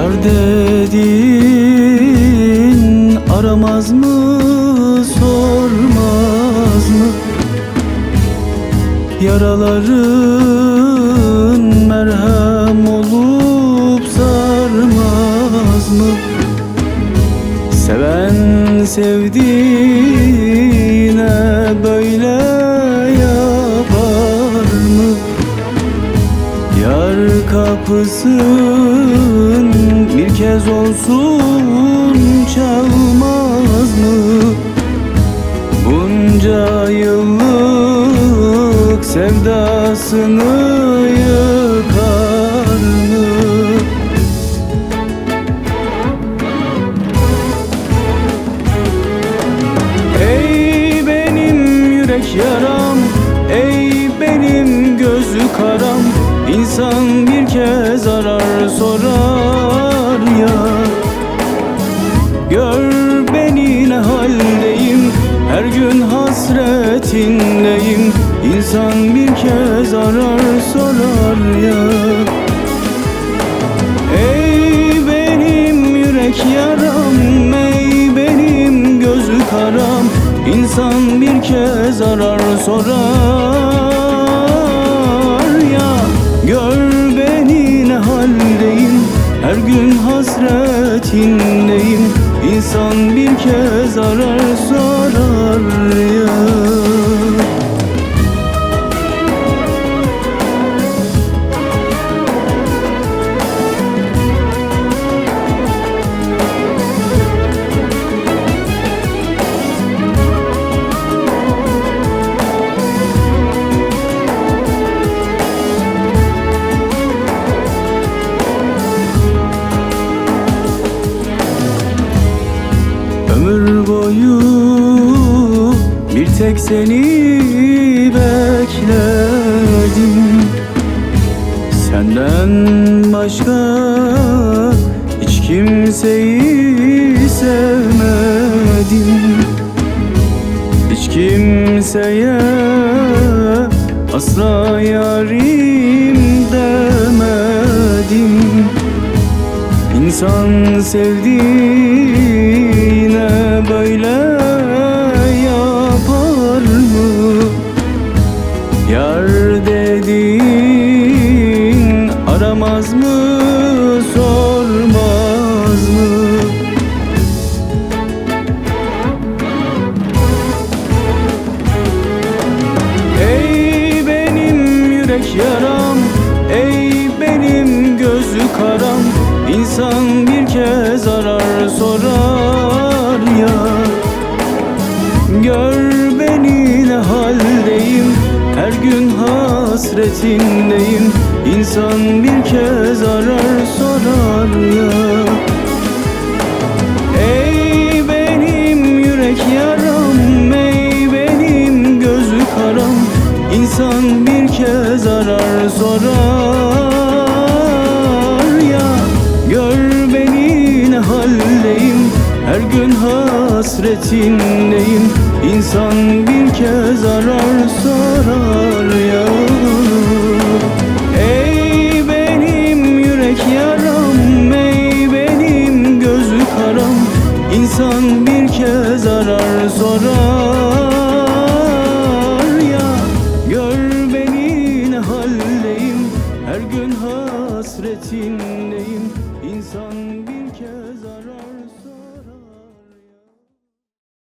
Yar dedin aramaz mı, sormaz mı? Yaraların merhem olup sarmaz mı? Seven sevdiğine böyle yapar mı? Yar kapısın bir kez olsun çalmaz mı? Bunca yıllık sevdasını yıkar mı? Ey benim yürek yaram, ey benim gözü karam, İnsan bir kez arar sorar ya. Gör beni ne haldeyim, her gün hasretindeyim. İnsan bir kez arar sorar ya. Ey benim yürek yaram, ey benim gözü karam, İnsan bir kez arar sorar ya. Gör beni ne haldeyim, her gün hasretindeyim. İnsan bir kez arar sorar ya. Ömür boyu bir tek seni bekledim. Senden başka hiç kimseyi sevmedim. Hiç kimseye asla yarim demedim. İnsan sevdiğine böyle yapar mı? Yar dedin aramaz mı, sormaz mı? Ey benim yürek yaram, ey benim gözü karam, İnsan bir kez arar sorar ya. Gör beni ne haldeyim, her gün hasretindeyim. İnsan bir kez arar sorar ya. Ey benim yürek yaram, ey benim gözü karam, İnsan bir kez arar sorar ya. Gör beni ne haldeyim, her gün hasretindeyim. İnsan bir kez arar sorar ya. Ey benim yürek yaram, ey benim gözü karam, İnsan bir kez arar sorar